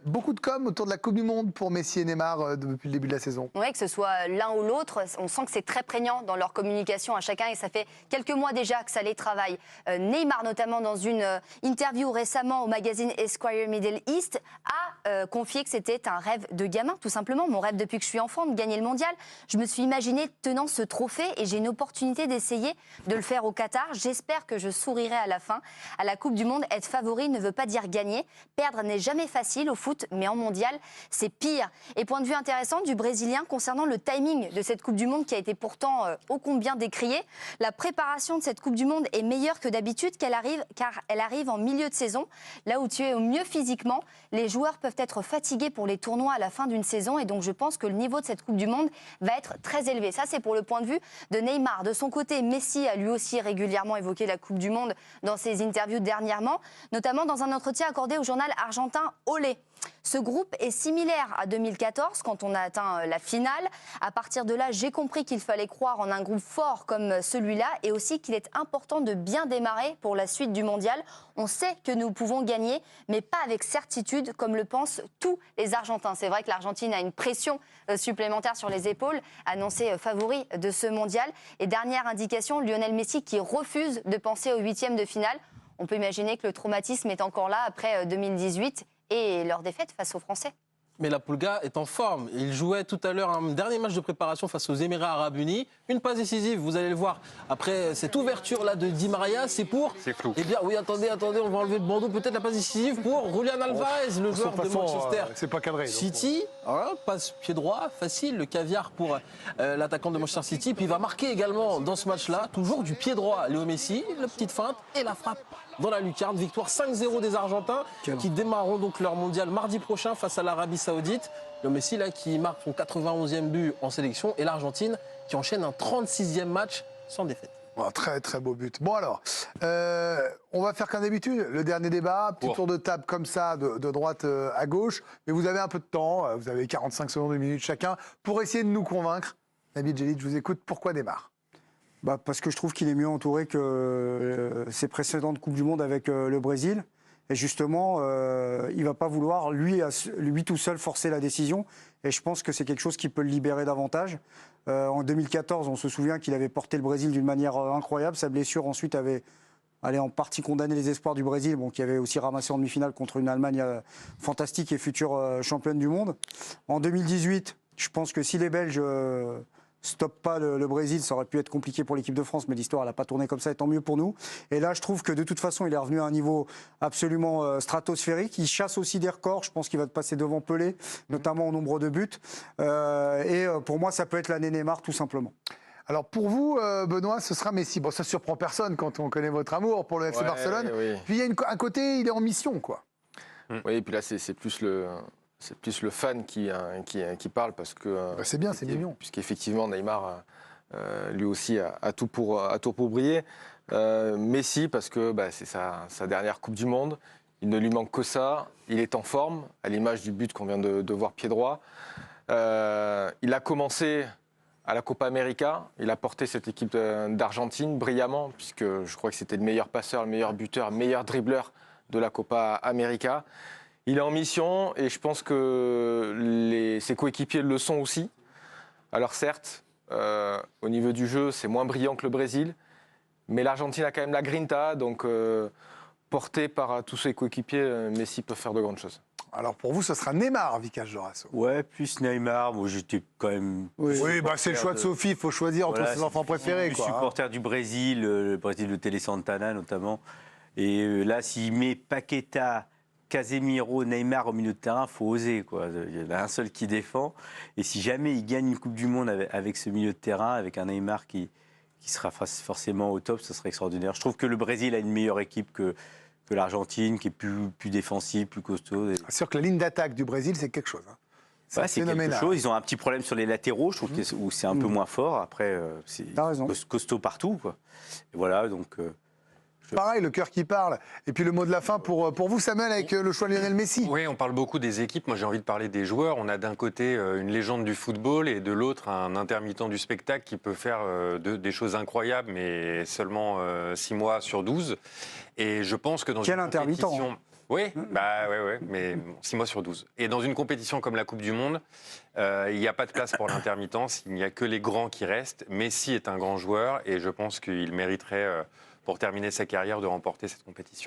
Beaucoup de com autour de la Coupe du Monde pour Messi et Neymar depuis le début de la saison. Oui, que ce soit l'un ou l'autre, on sent que c'est très prégnant dans leur communication à chacun et ça fait quelques mois déjà que ça les travaille. Neymar, notamment dans une interview récemment au magazine Esquire Middle East, a confié que c'était un rêve de gamin, tout simplement. Mon rêve depuis que je suis enfant, de gagner le mondial. Je me suis imaginé tenant ce trophée et j'ai une opportunité d'essayer de le faire au Qatar. J'espère que je sourirai à la fin. À la Coupe du Monde, être favori ne veut pas dire gagner. Perdre n'est jamais facile au foot, mais en mondial, c'est pire. Et point de vue intéressant du Brésilien concernant le timing de cette Coupe du Monde qui a été pourtant ô combien décriée. La préparation de cette Coupe du Monde est meilleure que d'habitude car elle arrive en milieu de saison, là où tu es au mieux physiquement. Les joueurs peuvent être fatigués pour les tournois à la fin d'une saison et donc je pense que le niveau de cette Coupe du Monde va être très élevé. Ça, c'est pour le point de vue de Neymar. De son côté, Messi a lui aussi régulièrement évoqué la Coupe du Monde dans ses interviews dernièrement, notamment dans un entretien accordé au journal argentin Olé. Ce groupe est similaire à 2014 quand on a atteint la finale. À partir de là, j'ai compris qu'il fallait croire en un groupe fort comme celui-là et aussi qu'il est important de bien démarrer pour la suite du mondial. On sait que nous pouvons gagner, mais pas avec certitude comme le pensent tous les Argentins. C'est vrai que l'Argentine a une pression supplémentaire sur les épaules, annoncé favori de ce mondial. Et dernière indication, Lionel Messi qui refuse de penser aux huitièmes de finale. On peut imaginer que le traumatisme est encore là après 2018 et leur défaite face aux Français. Mais la Pulga est en forme. Il jouait tout à l'heure un dernier match de préparation face aux Émirats Arabes Unis. Une passe décisive, vous allez le voir. Après cette ouverture-là de Di Maria, c'est pour... C'est flou. Eh bien, oui, attendez, on va enlever le bandeau. Peut-être la passe décisive pour Julian Alvarez, le joueur de Manchester C'est pas cadré. City. Voilà, passe pied droit, facile, le caviar pour l'attaquant de Manchester City. Puis il va marquer également dans ce match-là, toujours du pied droit, Léo Messi, la petite feinte et la frappe dans la lucarne. Victoire 5-0 des Argentins qui démarreront donc leur mondial mardi prochain face à l'Arabie Saoudite. Le Messi là qui marque son 91e but en sélection et l'Argentine qui enchaîne un 36e match sans défaite. Oh, très très beau but. Bon alors, on va faire comme d'habitude, le dernier débat, petit tour de table comme ça, de droite à gauche. Mais vous avez un peu de temps, vous avez 45 secondes, 1 minute chacun, pour essayer de nous convaincre. Nabil Djellit, je vous écoute, pourquoi Neymar ? Parce que je trouve qu'il est mieux entouré que ses précédentes Coupes du Monde avec le Brésil. Et justement, il ne va pas vouloir, lui tout seul, forcer la décision. Et je pense que c'est quelque chose qui peut le libérer davantage. En 2014, on se souvient qu'il avait porté le Brésil d'une manière incroyable. Sa blessure ensuite avait en partie condamné les espoirs du Brésil, qui avait aussi ramassé en demi-finale contre une Allemagne fantastique et future championne du monde. En 2018, je pense que si les Belges... stoppe pas le Brésil, ça aurait pu être compliqué pour l'équipe de France, mais l'histoire n'a pas tourné comme ça, et tant mieux pour nous. Et là, je trouve que de toute façon, il est revenu à un niveau absolument stratosphérique. Il chasse aussi des records. Je pense qu'il va passer devant Pelé, notamment au nombre de buts. Et pour moi, ça peut être l'année Neymar, tout simplement. Alors pour vous, Benoît, ce sera Messi. Bon, ça ne surprend personne quand on connaît votre amour pour le FC Barcelone. Oui. Puis il y a un côté, il est en mission, quoi. Oui, et puis là, c'est plus le fan qui parle parce que... c'est bien, c'est mignon. Puisqu'effectivement, Neymar, lui aussi, a tout pour briller. Messi, parce que c'est sa dernière Coupe du Monde. Il ne lui manque que ça. Il est en forme, à l'image du but qu'on vient de voir pied droit. Il a commencé à la Copa América. Il a porté cette équipe d'Argentine brillamment, puisque je crois que c'était le meilleur passeur, le meilleur buteur, le meilleur dribbleur de la Copa América. Il est en mission et je pense que ses coéquipiers le sont aussi. Alors certes, au niveau du jeu, c'est moins brillant que le Brésil, mais l'Argentine a quand même la grinta, donc porté par tous ses coéquipiers, Messi peut faire de grandes choses. Alors pour vous, ce sera Neymar, Vicage Jorasso. Ouais, plus Neymar. Bon, j'étais quand même... Oui, c'est le choix de Sophie, il faut choisir entre ses enfants préférés. Je suis supporter du Brésil, le Brésil de Télé Santana notamment. Et là, s'il met Paqueta, Casemiro, Neymar au milieu de terrain, il faut oser, quoi. Il y en a un seul qui défend. Et si jamais il gagne une Coupe du Monde avec ce milieu de terrain, avec un Neymar qui sera forcément au top, ce serait extraordinaire. Je trouve que le Brésil a une meilleure équipe que l'Argentine, qui est plus défensive, plus costaud. C'est sûr que la ligne d'attaque du Brésil, c'est quelque chose. Hein. C'est quelque chose. Ils ont un petit problème sur les latéraux, je trouve, où c'est un peu moins fort. Après, c'est costaud partout, quoi. Et voilà, donc... Pareil, le cœur qui parle. Et puis le mot de la fin pour vous, Samuel, avec le choix de Lionel Messi. Oui, on parle beaucoup des équipes. Moi, j'ai envie de parler des joueurs. On a d'un côté une légende du football et de l'autre un intermittent du spectacle qui peut faire des choses incroyables, mais seulement 6 mois sur 12. Et je pense que dans Quel une intermittent, compétition... Oui, mais 6 mois sur 12. Et dans une compétition comme la Coupe du Monde, il n'y a pas de place pour l'intermittence, il n'y a que les grands qui restent. Messi est un grand joueur et je pense qu'il mériterait, pour terminer sa carrière, de remporter cette compétition.